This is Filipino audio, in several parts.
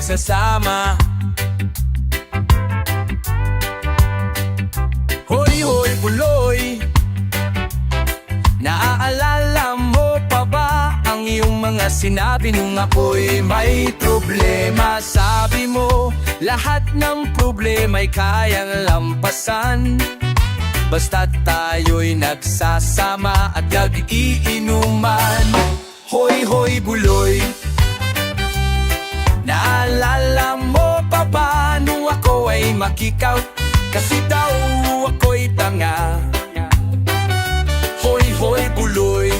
nagsasama. Hoy, hoy, buloy, naaalala mo pa ba ang iyong mga sinabi nung ako'y may problema? Sabi mo, lahat ng problema'y kayang lampasan basta't tayo'y nagsasama at nag-iinuman. Hoy, hoy, buloy, naalala mo pa ba nung ako ay makikaw? Kasi daw ako'y tanga. Hoy, hoy, buloy,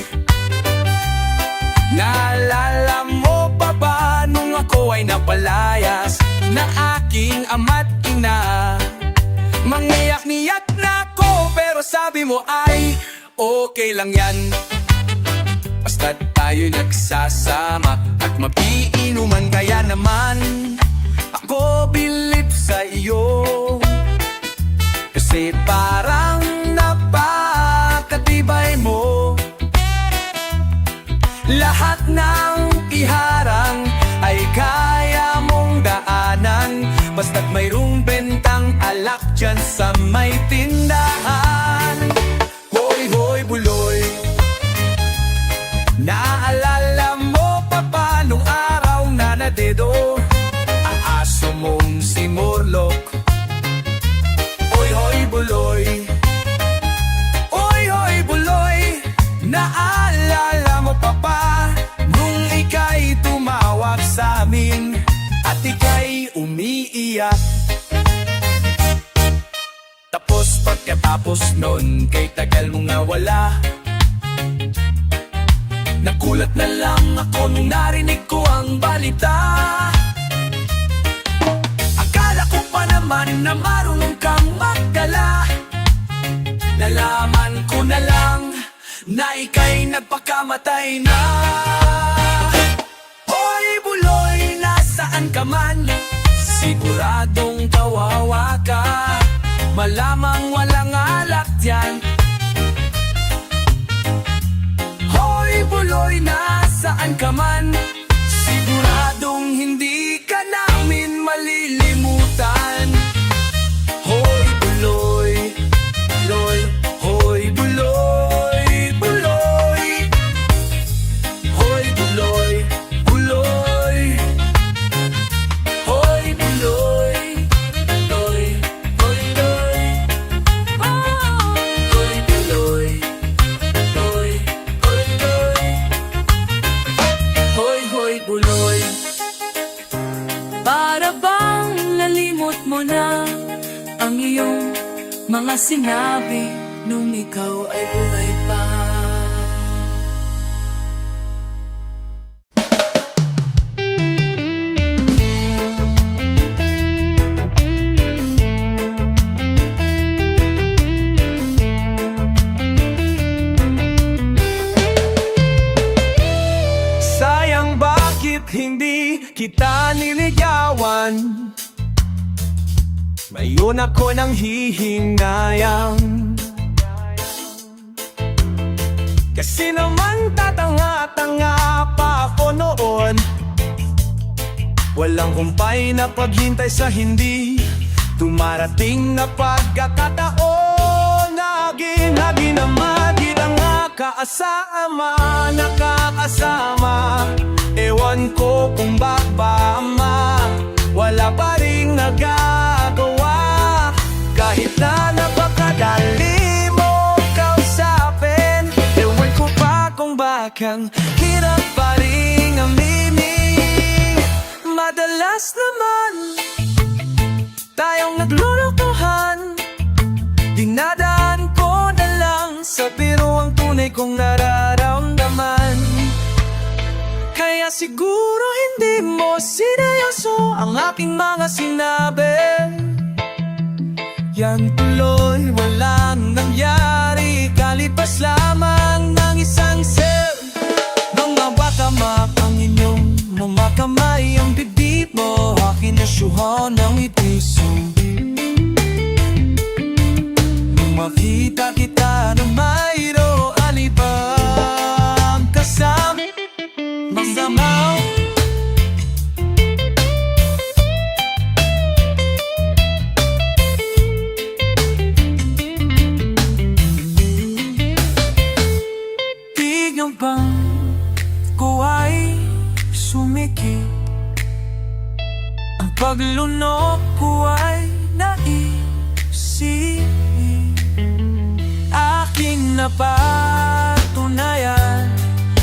naalala mo pa ba nung ako ay napalayas ng aking ama't ina? Mangiyak-niyak na ako pero sabi mo ay okay lang yan basta't tayo'y nagsasama at magiinuman. Kaya naman ako bilib sa iyo, kasi parang napakatibay mo. Lahat ng iharang ay kaya mong daanan basta't mayroong bentang alak dyan sa may tindahan. Hoy, hoy, buloy, naalala mo pa ba nung araw na nadedo ang aso mong si Morlock? Hoy, hoy, buloy, hoy, hoy, buloy, naalala mo pa ba nung ika'y tumawag sa amin at ika'y umiiyak? Tapos pagkatapos nun kay tagal mong nawala, nagulat na lang ako nung narinig ko ang balita. Akala ko pa naman na marunong kang magdala, nalaman ko na lang na ika'y nagpakamatay na. Hoy, buloy, nasaan ka man? Siguradong kawawa ka, malamang walang alak dyan. Hoy, buloy, nasaan ka man? Siguradong hindi ka namin malilimutan. Hoy, buloy, buloy, hoy, buloy, buloy, hoy, buloy, buloy, hoy, buloy, buloy, hoy, buloy, hoy, buloy, buloy, hoy, buloy, hoy, hoy, buloy. Para bang nalimot mo na ang iyong mga sinabi nung ikaw ay buhay pa? Sayang bakit hindi kita niligawan, ngayon ako nang hihingayang. Kasi naman tatanga-tanga pa ako noon, walang humpay na paghintay sa hindi tumarating na pagkakataon. Naging naman di lang kaasama, nakakasama. Ewan ko kung bakbama, wala pa ring nagagawa. Kahit na napakadali mo kausapin, ewan ko pa kung bakang hirap pa ring aminin. Madalas naman tayong naglulukuhan, dinadaan ko na lang sa biro ang tunay kong nararamdaman. Kaya siguro hindi mo sineryoso ang aking mga sinabi. Yan tuloy walang nangyari, kalipas lamang ng isang sip. Mga wakama ang inyong mga kamay, ang bibig mo akin na syuhan ng itiso. Nung makita kita na mayroon ibang kasama, masamaw. ko ay sumikip. Ang paglunok ko ay naisip. Aking napatunayan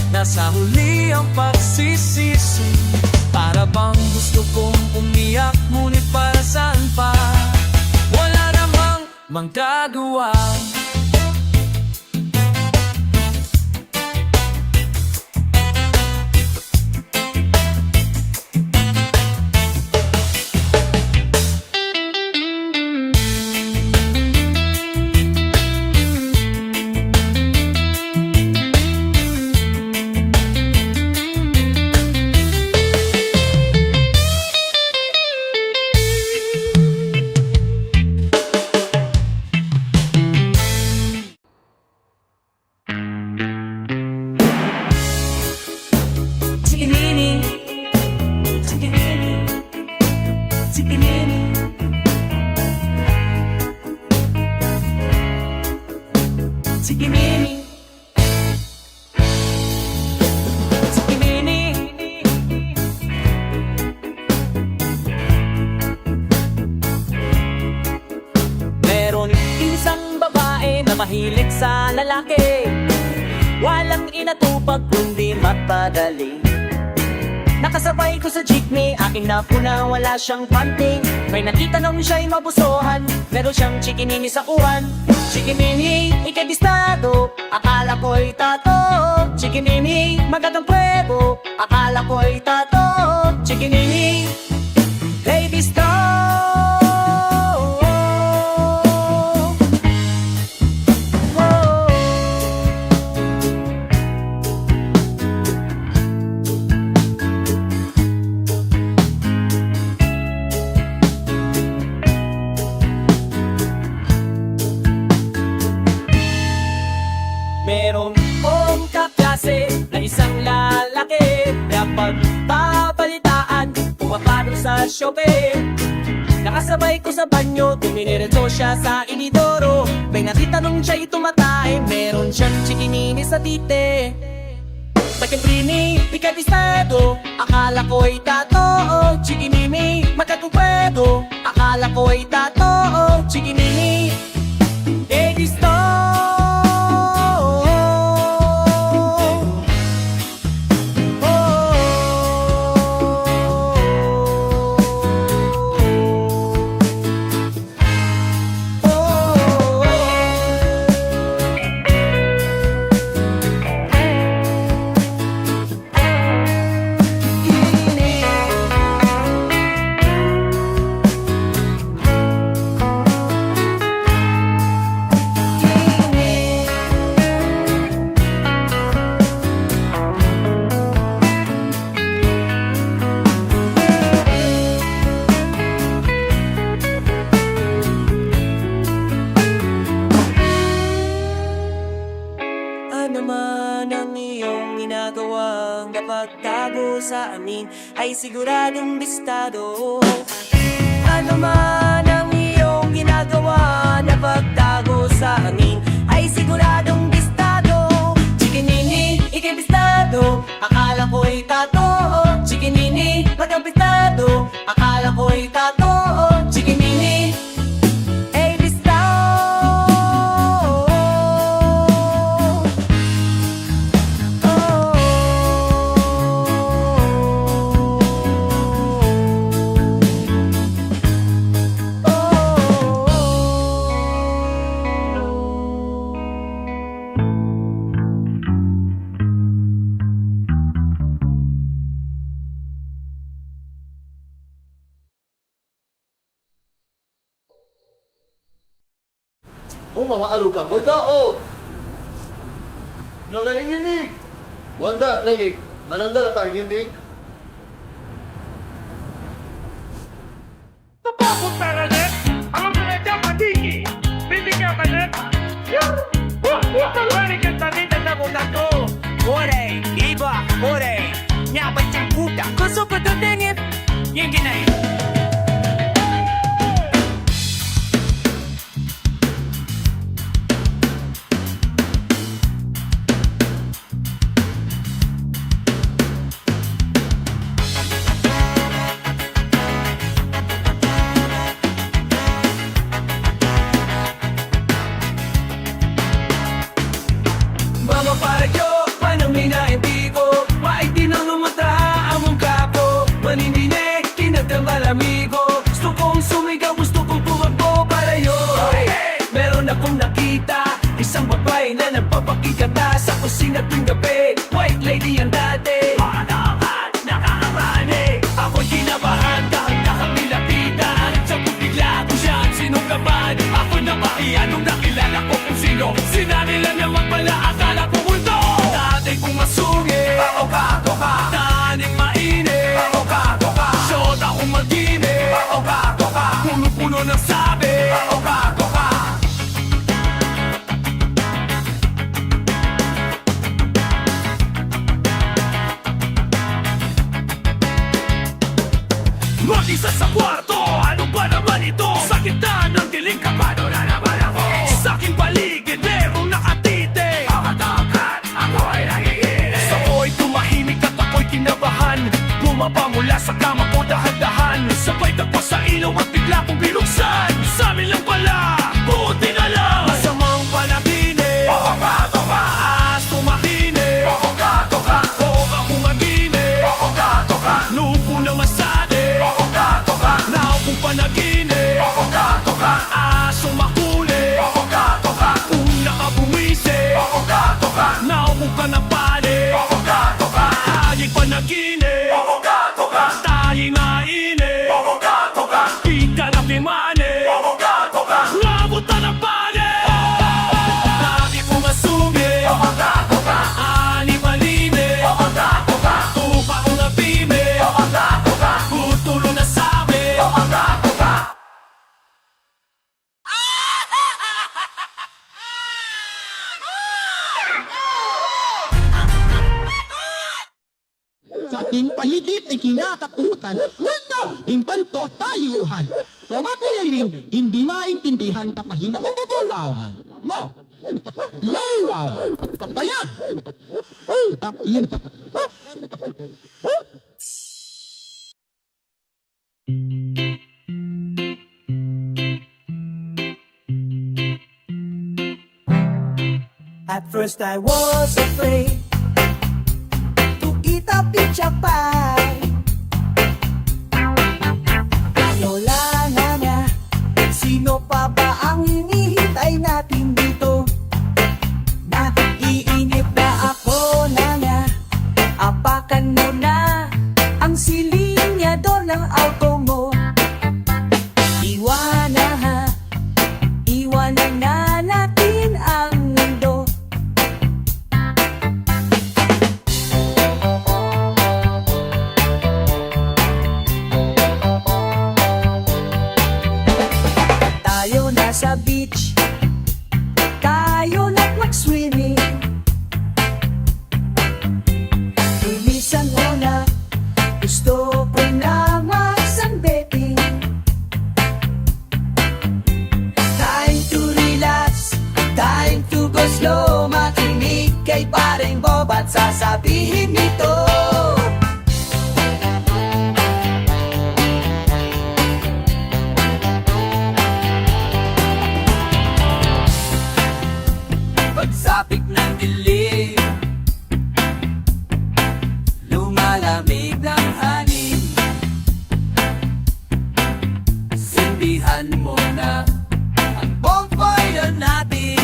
na sa huli ang pagsisisi. Para bang gusto kong umiyak, ngunit para saan pa? Wala namang manggagawa. Chikinini, chikinini. Meron isang babae na mahilig sa lalaki. Walang inatupag kundi magpadali. Nakasabay ko sa jeepney, aking napuna, wala siyang panting. May nakita nung siya'y mabusohan, meron siyang chikinini sa uwan. Chikinini, ikadistado, akala ko'y tato. Chikinini, magandang pwebo, akala ko'y tato. Chikinini, ladies go. Meron kong kaklase na isang lalaki, kaya pagpapalitaan, pumapalo sa shope. Nakasabay ko sa banyo, tuminiretso siya sa inidoro. May nakita nung siya'y tumatay, meron siyang chikinini sa tite. Pagkandrini, ikadistado, akala ko'y tato. Chikinini, magkatupwedo, akala ko'y tato. Chikinini, edisto. Naman ang iyong ginagawang napagtago sa amin ay siguradong bistado. Ano man ang iyong ginagawa na pagtago sa amin ay siguradong bistado. Chikinini, ikibistado, akala ko'y tato. Chikinini, magkabistado, akala ko'y tato. Chikinini, mamakalukang ko tao. Nanginginig. Wanda, nangig. Mananda na tayo hindi. Tapos talaga, ang mga matiki. Bibigyan ka na. Wala ka tani na ko na to. Ore, iba, ore. Nya ba siyang puta? Gusto ko to dingit. Yung ginay. Isa sa kwarto, ano ba naman ito? Sa gitna ng diling kabado na naman ako. Sa aking paligid, merong nakatitig. Kakatakat, ako ay nagiginig. Ako'y tumahimik at ako'y kinabahan. Bumaba mula sa kama ko dahan-dahan. Sabay tagpo sa ilaw at bigla kong binuksan. Sa amin lang pala, buti na lang. Masamang panaginip. Toka-toka. Taas tumakinig. Toka-toka. Oo ka kumaginip. Toka-toka. Lupo na masade. Toka-toka. Naupong panaginip. Toka-toka. Aso mahuli. Toka-toka. Una ka bumisi. Toka-toka. Naupong ka na pali. Toka-toka. Tayong panaginip. Toka-toka. Tayong mainip. Toka-toka. Di ka na pimani. Toka-toka. Labot na ng pali. Lagi pumasumi. Toka-toka. Ani malini. Toka-toka. Tupa ko na bime. Toka-toka. Tutulo na sabi. Toka-toka. Sa ating paligid ay kinatakutan. Wala! Impanto tayuhan. Sa matiling, hindi maintindihan kapag hinakakulahan. No! Lawa! Kapayat! Oh, tapin! At first I was afraid to eat a pizza pie. Lola nga nga, sino pa ba ang hinihintay natin dito? Naiinip na ako na nga, apakan mo na ang silinyador ng auto mo. Iwanan na natin ang mundo. Tayo na sa beach, tayo na't mag-swimming. Lumisan mo na, gusto ko na mag-sunbathing. Time to relax, time to go slow. Makinig kay paring Bob at sasabihin nito. Pagsapit ng dilim, lumalamig ng hanin. Sindihan mo na ang bonfire natin.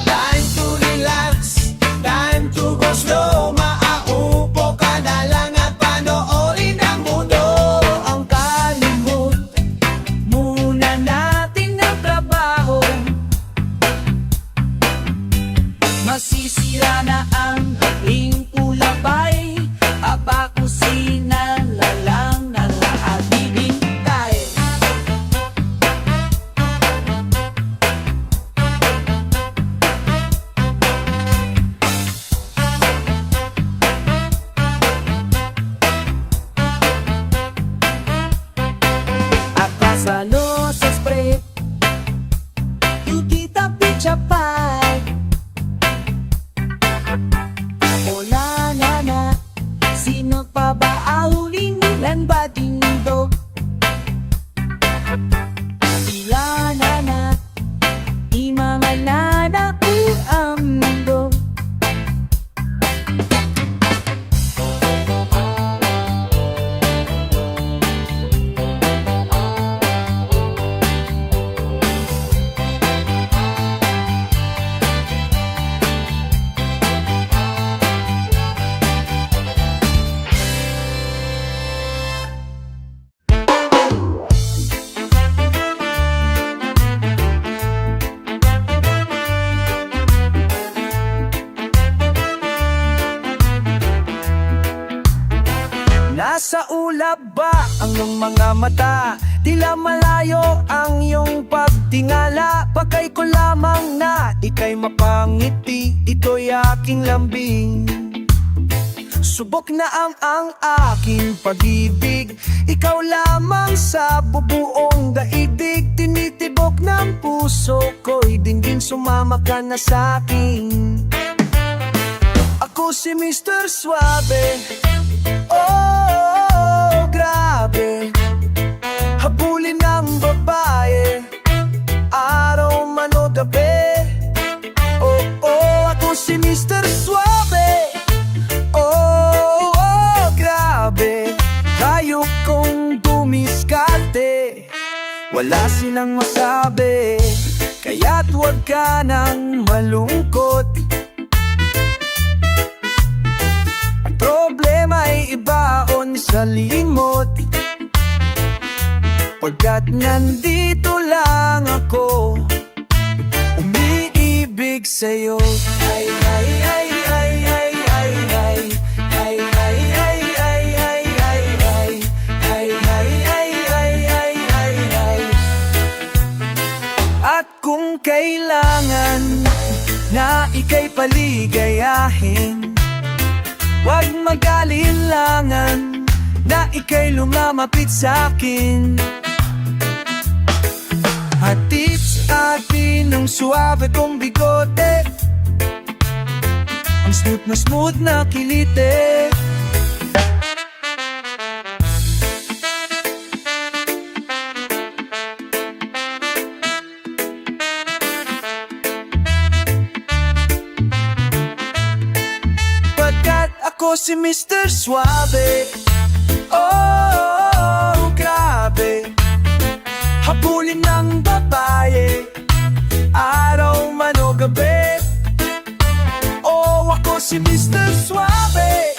Time to relax, time to go slow. Maaupo ka na lang at panoorin ang mundo. Ang kalimut muna natin ang trabaho. Masisira na ang ating ulabay. Aba kusina na lang na nakabibintay. Akasano sa spray, ikita pizza pie. Wala na, sino pa ba ahuling nilan ba dito? Sila na, imamanana ko ang mundo. iyong mga mata. Tila malayo ang iyong pagtingala. Pagkay ko lamang na ika'y mapangiti. Ito'y aking lambing. Subok na ang aking pag-ibig. Ikaw lamang sa bubuong daigdig. Tinitibok ng puso ko'y dinggin. Sumama ka na sa'kin. Ako si Mr. Suave. Oh, grabe. Habulin ng babae, araw man o gabi. Oh, ako si Mr. Suave. Oh, grabe. Tayo kong dumiskarte. Wala silang masabi, kaya't huwag ka nang malungkot. Ang problema ay ibaon sa limot. Pagkat nandito lang ako, umiibig sa'yo. Ay, ay, ay, ay, ay, ay, ay. Ay, ay, ay, ay, ay, ay, ay. Ay, ay, ay, ay, ay, ay, ay. At kung kailangan na ika'y paligayahin, huwag mag-alinlangan na ika'y lumamapit sa'kin. Hatid sa atin ng suabe kong bigote, ang smooth na kilite. Pagkat ako si Mr. Suave. Oh, grabe. Habulin ng babae, araw man o gabi. Oh, ako si Mr. Suave.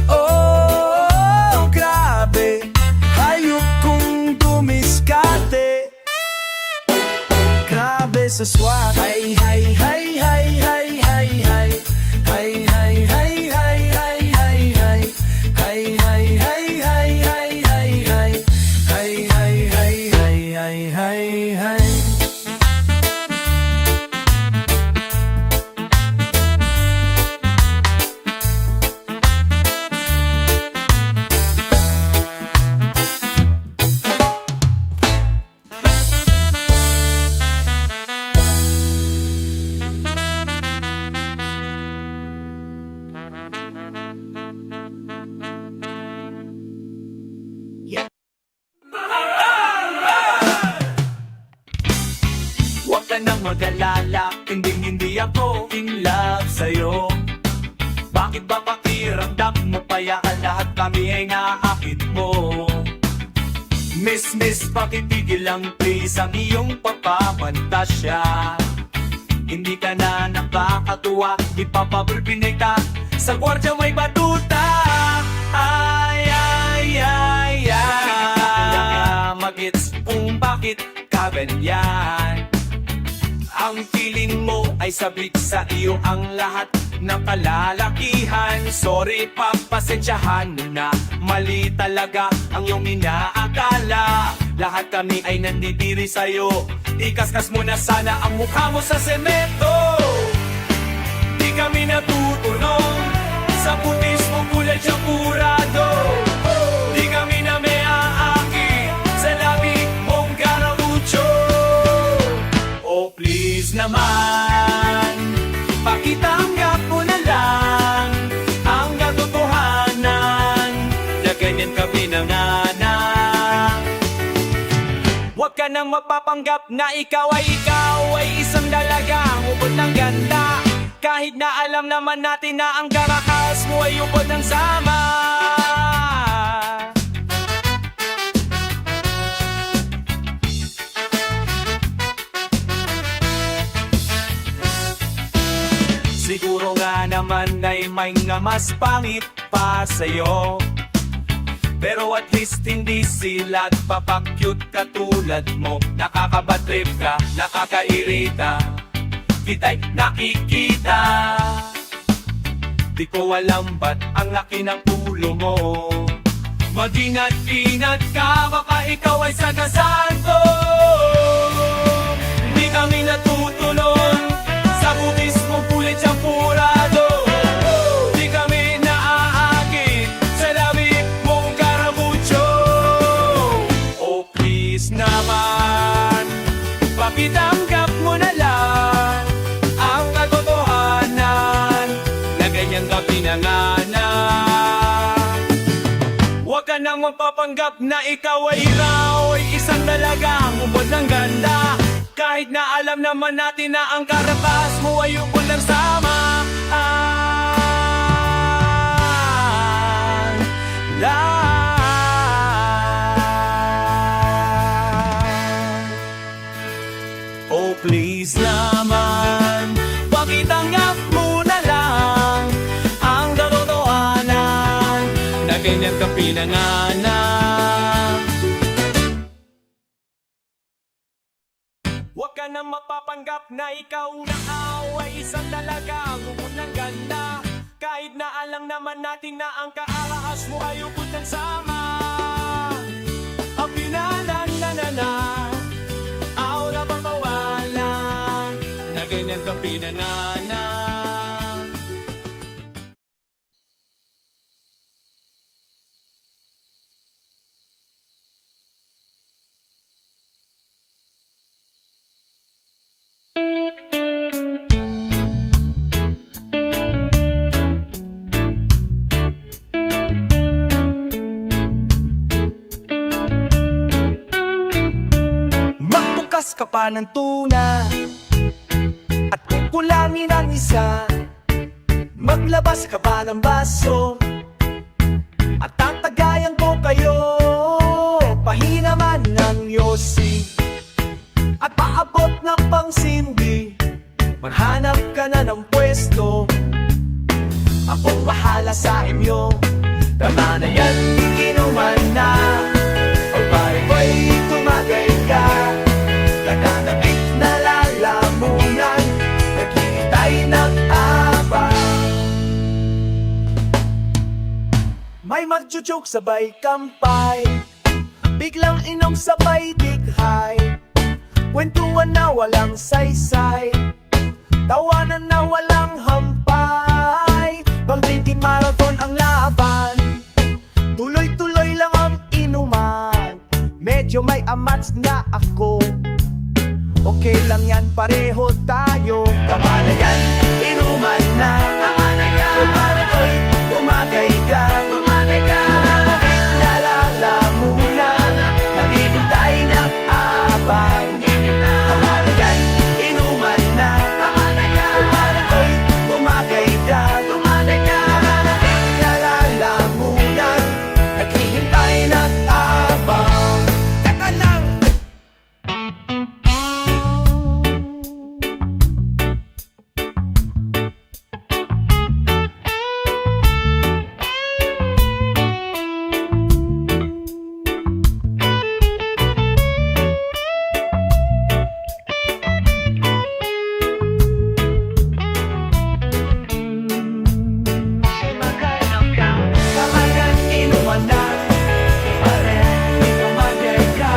Oh, grabe. Hayop kong dumiskate. Grabe sa suave. Hay, hay, hay, hay, hay, hay, hay. Hay, hay, hay, hay, hay, hay, hay. Hay, hay, hay, hay, hay, hay, hay. Hay, hay, hay, hay, hay, hay, hay. Huwag ka nang mag-alala, hindi ako in love sa'yo. Bakit ba pakiramdam mo payaan lahat kami ay naakit mo? Miss, pakitigil lang please ang iyong papapantasya. Hindi ka na nakakatuwa, ipapabulpinay ka sa gwardya may batuta. Ay, ay, ay, ay. Magits kung bakit ka ganyan. Ang feeling mo ay sabik sa iyo ang lahat ng kalalakihan. Sorry, papasensyahan mo na, mali talaga ang iyong inaakala. Lahat kami ay nandidiri sa'yo, ikaskas mo na sana ang mukha mo sa semento. Di kami natutulong sa putis mo kulay tsampurado. Di kami na may aaki sa labi mong garamucho. Oh please naman, pakitanggap mo na lang ang katotohanan na ganyan ka pinanganak. Huwag ka nang mapapanggap na ikaw ay isang dalagang ubod ng ganda. Kahit na alam naman natin na ang karakas mo ay ubod ng sama. Siguro nga naman ay may nga mas pangit pa sa'yo, pero at least hindi sila papakyut katulad mo. Nakakabatrip ka, nakakairita, kita'y nakikita. Di ko alam ba't ang laki ng ulo mo. Mag-ingat-ingat ka, baka ikaw ay sagasanto. Di kami natutulon sa bukis mong pulit champurado. Di kami naaakit sa labik mong karabucho. Oh please naman, pakitanggap mo na lang ang katotohanan na ganyan ka pinanganak. Huwag ka nang mapapanggap na ikaw ay raw ay isang dalagang ubod ng ganda. Kahit na alam naman natin na ang karapas mo ay ubod ng sama. Oh please naman, pakitanggap mo na lang ang katotohanan na ganyan ka pinanganak. Huwag ka nang mapapanggap na ikaw na ay isang dalagang ubod ng ganda. Kahit na alam naman natin na ang kaarahas mo ay ubod ng sama. Ang pinananana aura bang mawala na ganyan ka pinanganak. Magbukas ka pa ng tuna at kukulangin ang isa. Maglabas ka pa ng baso at tatagayan ko kayo. Pahinaman ng yosi at paabot ng pangsindi. Maghanap ka na ng pwesto, akong bahala sa inyo. Tama na yan, inuman na. Pagpare ko'y tumagay ka. Taganapit na lalamunan, naghihintay ng abang. May magjujuk sabay kampay, biglang inom sabay dighay. Kwentuhan na walang saysay, tawanan na walang hampay. Pag-drinking marathon ang laban, tuloy-tuloy lang ang inuman. Medyo may amats na ako, okay lang yan, pareho tayo. Tama na yan, inuman na. Tama na yan, para ko'y tumagay ka. Tumagay ka, nalalamunan, naghihintay ng abang. Tama na yan, inuman na. Tama na yan, para ko'y tumagay ka. Tumagay ka, nalalamunan, naghihintay ng abang. Teka lang, kamagan inuman na. Pare, tumagay ka.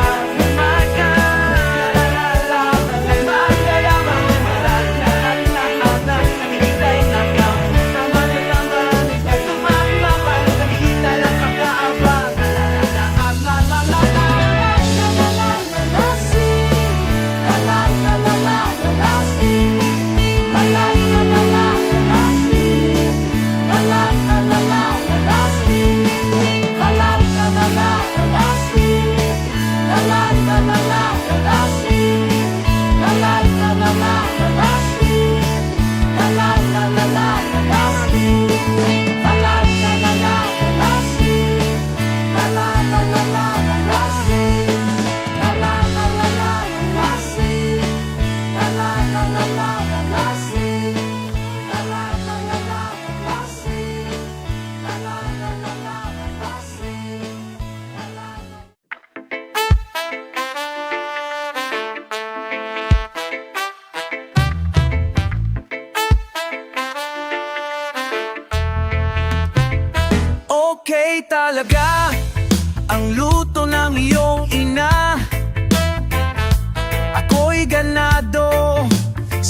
Okay talaga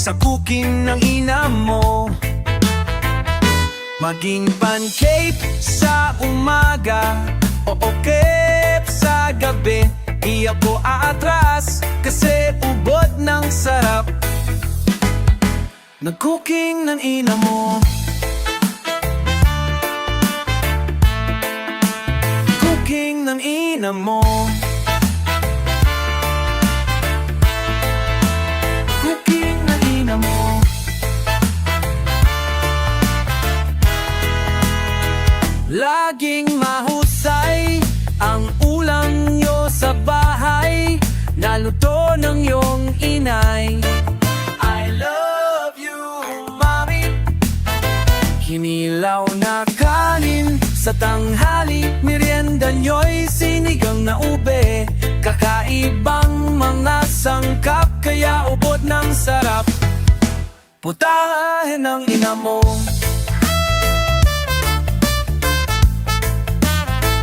sa cooking ng ina mo. Maging pancake sa umaga o cake sa gabi, di ako aatras kasi ubod ng sarap ng cooking ng ina mo. Cooking ng ina mo. Cooking ng ina mo. Laging mahusay ang ulam nyo sa bahay, naluto ng iyong inay. I love you, Mami. Hinilaw na kanin sa tanghali, merienda nyo'y sinigang na ube. Kakaibang mga sangkap, kaya ubod ng sarap. Putahin ng ina mo.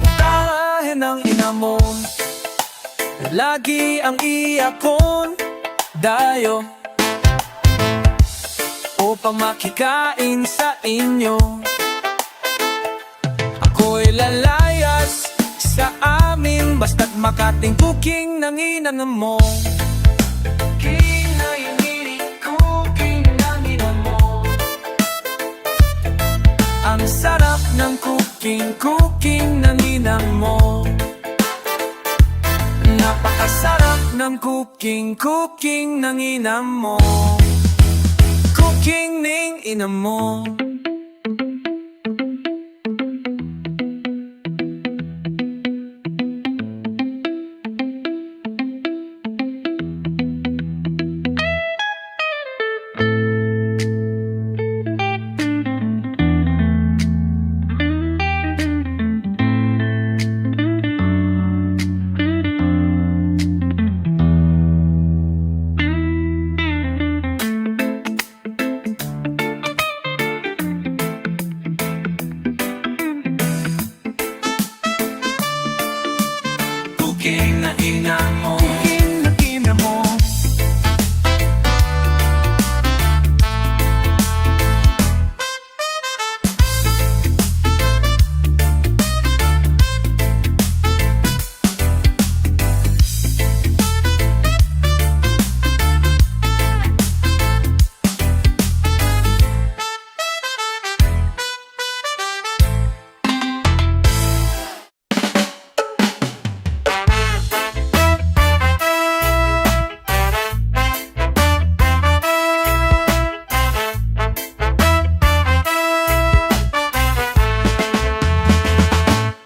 Putahin ng ina mo. Lagi ang iyakon dayo upang makikain sa inyo. Ako'y lalayas sa amin basta't makating cooking ng ina mo. Cooking ng ina mo. Ang sarap ng cooking ng ina mo. Napakasarap ng cooking ng ina mo. Cooking ng ina mo. Cooking ng ina mo. Cooking ng ina mo.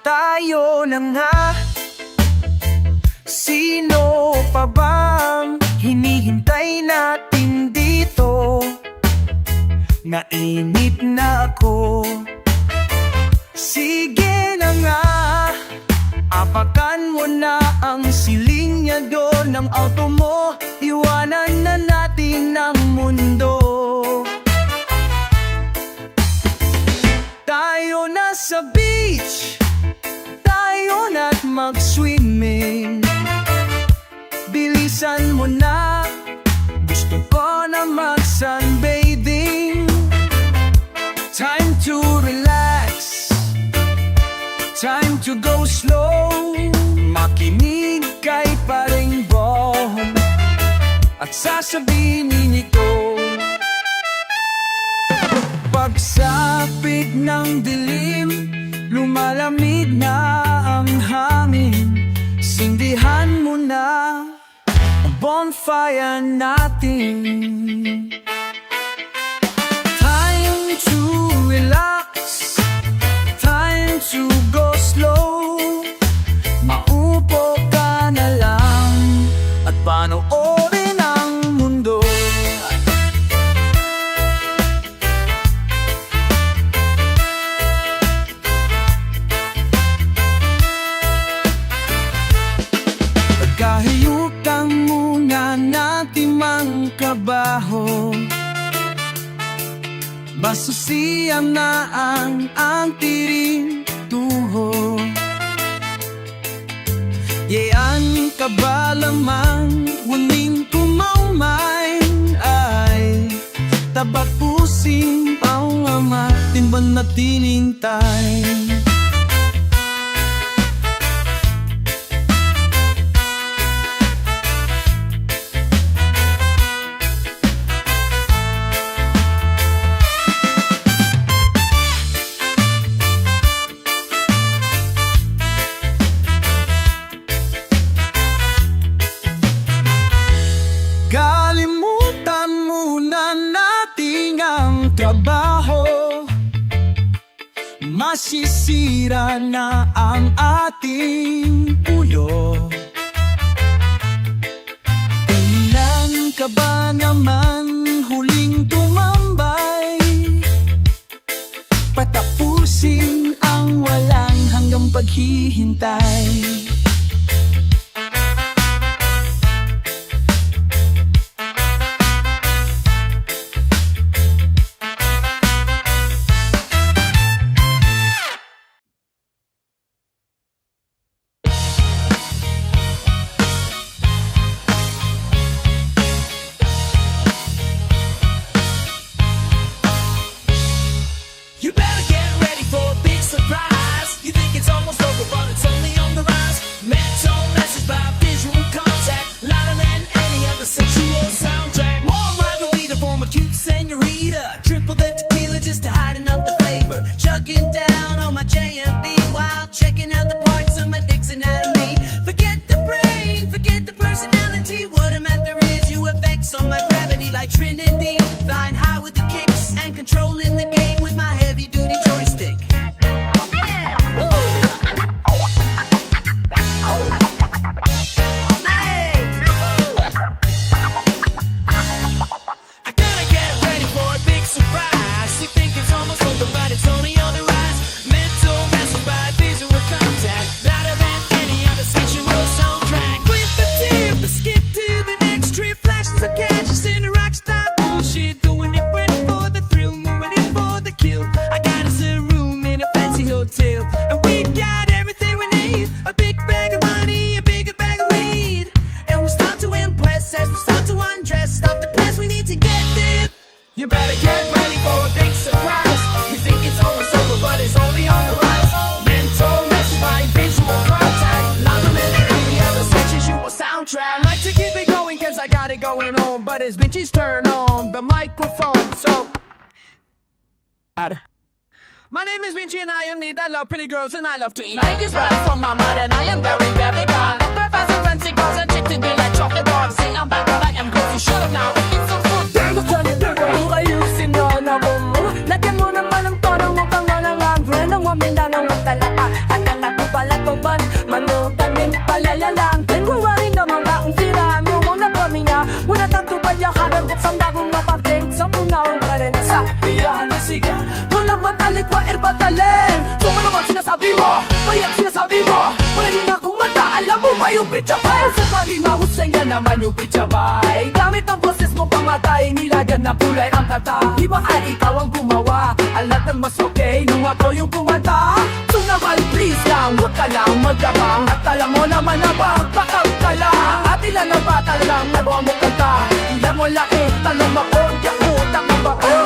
Tayo na nga. Sino pa bang hinihintay natin dito? Nainip na ako. Sige na nga, apakan mo na ang silinyado ng auto mo. Iwanan na natin ang mundo. Tayo na sa beach, tayo na't mag-swimming. Bilisan mo na, gusto ko na mag-sunbathing. Time to relax, time to go slow. Makinig kay Paring Bom at sasabihin ito. Pagsapit ng dilim, lumalamig na ang hangin. Sindihan mo na ang bonfire natin. Time to relax, time to go slow. Maupo ka na lang at panoorin ang mundo. Kahiyutan muna natin mang kabaho. Basusiyam na ang tiring tuho. Yean ka ba lamang, huling kumaumay ay tabat pusing ang ama timban na tinintay. Kalimutan muna natin ang trabaho. Masisira na ang ating ulo. Kailan ka ba naman huling tumambay? Patapusin ang walang hanggang paghihintay. You better get ready for a big surprise. You think it's almost over, but it's only on the rise. Mental message by visual contact, louder than any other sexual soundtrack. More rivalry to form a cute senorita. Triple the tequila just to heighten up the flavor. Chugging down on my JMB while checking out the parts of my dick's anatomy. Forget the brain, forget the personality. What a matter is you effects on my gravity like Trinity. Flying high with the kicks and controlling the game with my heavy duty joystick. I gotta get ready for a big surprise. You think it's almost over, but it's only on the rise. Mental message by visual contact, louder than any other sexual soundtrack. With the tip, the skip to the next trip, flashes of cash, just in a rock star bullshit. Doing it ready for the thrill, more ready for the kill. I got us a room in a fancy hotel, and we got everything we need. A big bag of money, a bigger bag of weed. And we start to impress as we start to undress. Stop the past, we need to get there. You better get ready for a big surprise. You think it's almost over, but it's only on the rise. Mental message by visual contact, louder than any other sexual soundtrack. Like to keep it going, cause I got it going on. But it's Vinci's turn on the microphone, so my name is Vinci and I am need. I love pretty girls and I love to eat. I just right from my mother and I am very, very gone. Professor fancy girls and chicks to be like chocolate dogs. Say I'm back, but I am good. You shut up now. It's so good. Gusto nito kung ayusin nyo na mo. Lagyan mo naman ang tono mo kang walang angre. Nang waminang ang talaka. At anak ko pala ko man. Manutanin palalalang. February na mga ang siraan mo. Muna kami nga. Muna tanto pa niya karang buksang bagong mapating. Sa munawang ka rin sa iyahan na sige. Walang matalit wa erbatalen. Sumano man sinasabi mo. Payak sinasabi mo. Wala din akong mata. Alam mo ba yung pitsabay? Sa pagi mahusay nga naman yung pitsabay. Gamit ang boses mo pamatay. Nilagyan na kulay ang tata. Di ba ay ikaw ang gumawa? Alat ng mas okay nung ako yung kumanta. So naman please lang, huwag ka lang magkabang. At alam mo naman na bakbakaw ka lang. At ilan na bata lang nagawa mo kanta. Ilan mo laki, tanong ako, diyak utang mo ba ko?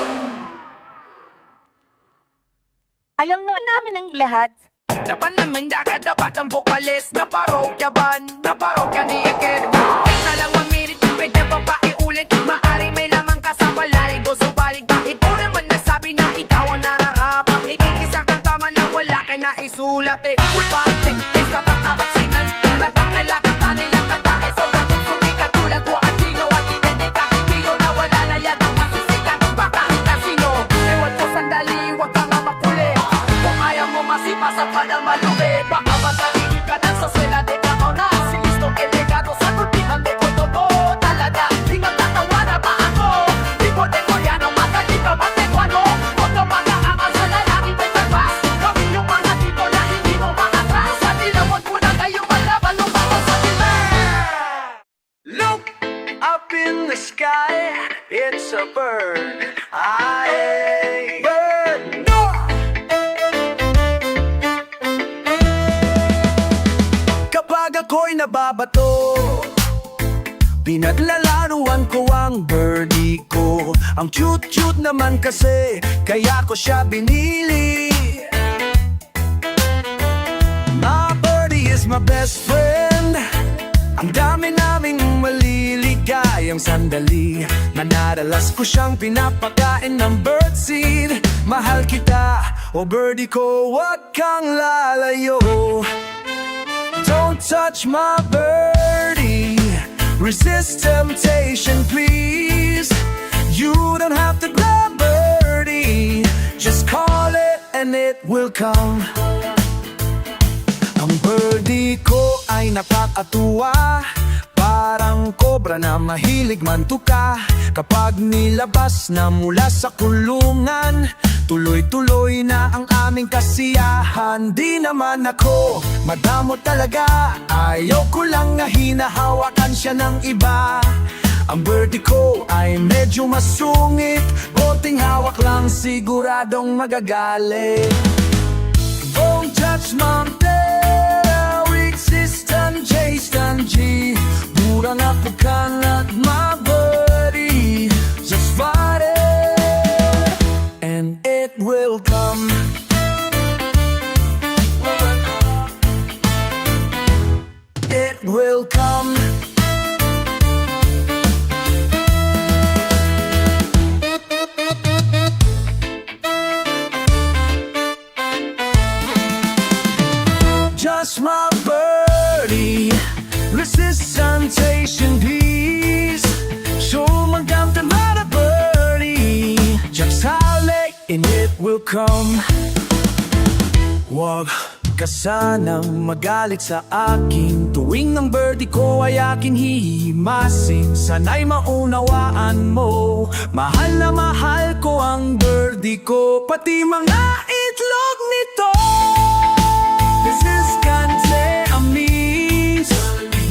Alam nga namin ang lahat. Dapat naman dapat ang vokalis na parokya ban, na parokya ni Eked. Isa lang 1 minute, pwede pa pa iulit. Maari may lamang kasama lalig o subalig. Bakit mo naman nasabi na ikaw ang nararapat? Ikikisang kang tama na wala ka na isulat eh. Upating, iskapatapat sinan. Latang nilakata nilang kanta. E so natin sumikat tulad ko at sino. At identita kikilo na wala na yan ang masisikat. Baka kasino. Ewan ko sandali, huwag ka nga makuli. Kung ayaw mo masipasa pa na malubi. Baka masaligid ka na sa swela. Di ka mo na silisto elegado sa kultihan de kotobo. Talaga, di magtatawa na ba ako? Di ko de koreano, matali ka ba tekwano? Koto mga angal sa lalaki may tagbas. Kami yung mga tito na hindi mo makatras. Sa tinawag mo na kayong malaban ng mga sa dila. Look up in the sky, it's a bird. I bird. No. Kapag ako'y nababato, Pinaglalaruan ko ang birdie ko. Ang cute-cute naman kasi, kaya ko siya binili. My birdie is my best friend. Ang dami naming maliligayang sandali. Manadalas ko siyang pinapakain ng birdseed. Mahal kita, o birdie ko, wag kang lalayo. Don't touch my birdie. Resist temptation, please. You don't have to grab birdie. Just call it and it will come. Ang birdie ko ay nakakatuwa. Parang kobra na mahilig mantuka. Kapag nilabas na mula sa kulungan, tuloy-tuloy na ang aming kasiyahan. Di naman ako madamo talaga. Ayaw ko lang na hinahawakan siya ng iba. Ang birdie ko ay medyo masungit. Konting hawak lang siguradong magagalit. Don't touch my resistant Jason G. Mura na po kalat my birdie. Just fight it and it will come. It will come. Just my birdie, resist temptation, please. So magam to my birdie. Just halik and it will come. Wag ka sanang magalit sa akin tuwing ang birdie ko ay aking hihimasin. Sana'y maunawaan mo, mahal na mahal ko ang birdie ko, pati mga itlog nito. This is Kante Amis.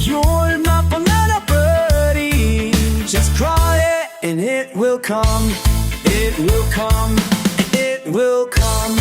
You're my pangarap birdie. Just cry it and it will come. It will come. It will come.